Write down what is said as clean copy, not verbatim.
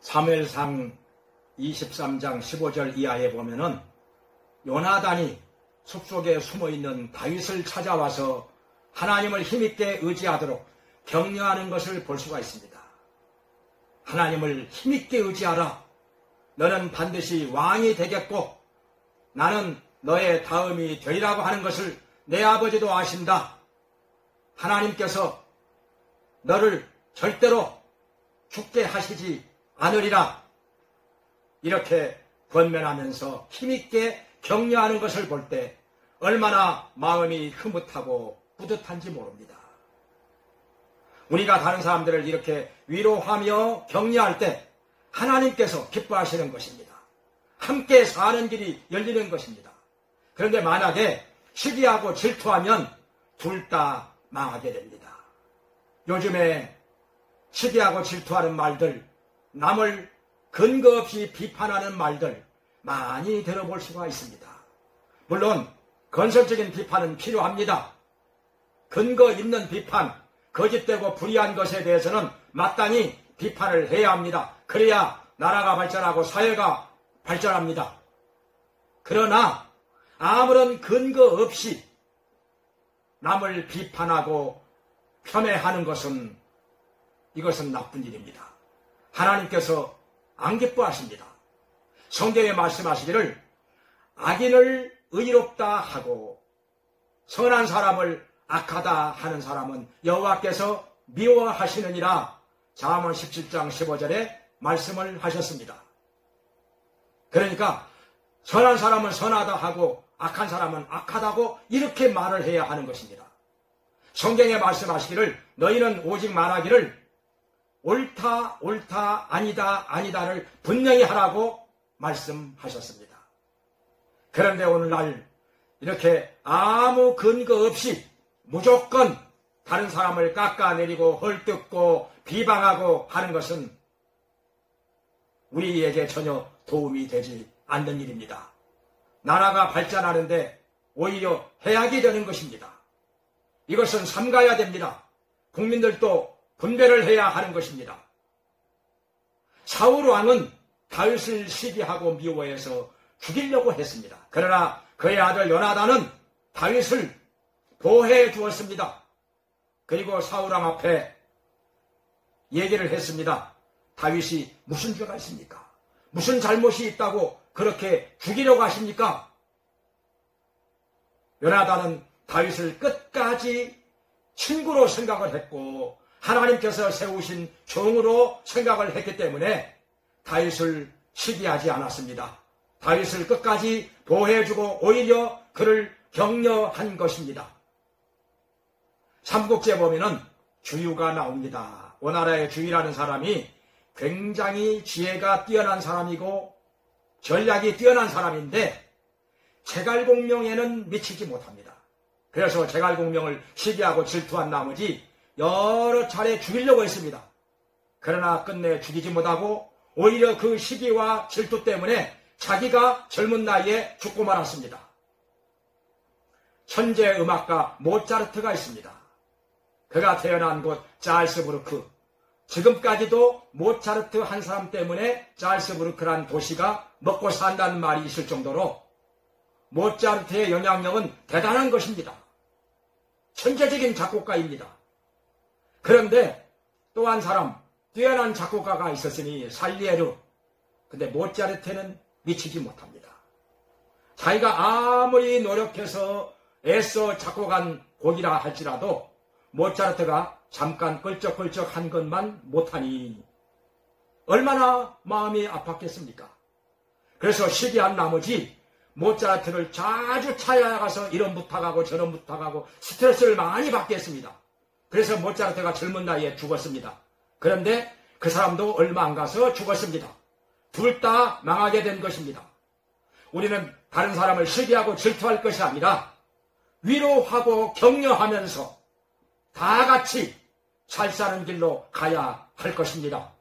사무엘상 23장 15절 이하에 보면은 요나단이 숲속에 숨어있는 다윗을 찾아와서 하나님을 힘있게 의지하도록 격려하는 것을 볼 수가 있습니다. 하나님을 힘있게 의지하라. 너는 반드시 왕이 되겠고 나는 너의 다음이 되리라고 하는 것을 내 아버지도 아신다. 하나님께서 너를 절대로 죽게 하시지 않으리라. 이렇게 권면하면서 힘있게 격려하는 것을 볼 때 얼마나 마음이 흐뭇하고 뿌듯한지 모릅니다. 우리가 다른 사람들을 이렇게 위로하며 격려할 때 하나님께서 기뻐하시는 것입니다. 함께 사는 길이 열리는 것입니다. 그런데 만약에 시기하고 질투하면 둘 다 망하게 됩니다. 요즘에 시기하고 질투하는 말들, 남을 근거 없이 비판하는 말들 많이 들어볼 수가 있습니다. 물론 건설적인 비판은 필요합니다. 근거 있는 비판, 거짓되고 불의한 것에 대해서는 마땅히 비판을 해야 합니다. 그래야 나라가 발전하고 사회가 발전합니다. 그러나 아무런 근거 없이 남을 비판하고 폄훼하는 것은 이것은 나쁜 일입니다. 하나님께서 안 기뻐하십니다. 성경에 말씀하시기를 악인을 의롭다 하고 선한 사람을 악하다 하는 사람은 여호와께서 미워하시느니라. 잠언 17장 15절에 말씀을 하셨습니다. 그러니까 선한 사람은 선하다 하고 악한 사람은 악하다고 이렇게 말을 해야 하는 것입니다. 성경에 말씀하시기를 너희는 오직 말하기를 옳다 옳다 아니다 아니다를 분명히 하라고 말씀하셨습니다. 그런데 오늘날 이렇게 아무 근거 없이 무조건 다른 사람을 깎아내리고 헐뜯고 비방하고 하는 것은 우리에게 전혀 도움이 되지 않는 일입니다. 나라가 발전하는데 오히려 해악이 되는 것입니다. 이것은 삼가야 됩니다. 국민들도 분별을 해야 하는 것입니다. 사울 왕은 다윗을 시기하고 미워해서 죽이려고 했습니다. 그러나 그의 아들 요나단은 다윗을 보호해 주었습니다. 그리고 사울 왕 앞에 얘기를 했습니다. 다윗이 무슨 죄가 있습니까? 무슨 잘못이 있다고 그렇게 죽이려고 하십니까? 요나단은 다윗을 끝까지 친구로 생각을 했고 하나님께서 세우신 종으로 생각을 했기 때문에 다윗을 시기하지 않았습니다. 다윗을 끝까지 보호해주고 오히려 그를 격려한 것입니다. 삼국지에 보면은 주유가 나옵니다. 오나라의 주유라는 사람이 굉장히 지혜가 뛰어난 사람이고 전략이 뛰어난 사람인데 제갈공명에는 미치지 못합니다. 그래서 제갈공명을 시기하고 질투한 나머지 여러 차례 죽이려고 했습니다. 그러나 끝내 죽이지 못하고 오히려 그 시기와 질투 때문에 자기가 젊은 나이에 죽고 말았습니다. 천재 음악가 모차르트가 있습니다. 그가 태어난 곳 잘스부르크. 지금까지도 모차르트 한 사람 때문에 잘스부르크란 도시가 먹고 산다는 말이 있을 정도로 모차르트의 영향력은 대단한 것입니다. 천재적인 작곡가입니다. 그런데 또 한 사람 뛰어난 작곡가가 있었으니 살리에르. 근데 모차르트는 미치지 못합니다. 자기가 아무리 노력해서 애써 작곡한 곡이라 할지라도 모차르트가 잠깐 껄쩍껄쩍 한 것만 못하니 얼마나 마음이 아팠겠습니까? 그래서 시기한 나머지 모차르트를 자주 찾아가서 이런 부탁하고 저런 부탁하고 스트레스를 많이 받게 했습니다. 그래서 모차르트가 젊은 나이에 죽었습니다. 그런데 그 사람도 얼마 안 가서 죽었습니다. 둘 다 망하게 된 것입니다. 우리는 다른 사람을 시기하고 질투할 것이 아니라 위로하고 격려하면서 다 같이 잘 사는 길로 가야 할 것입니다.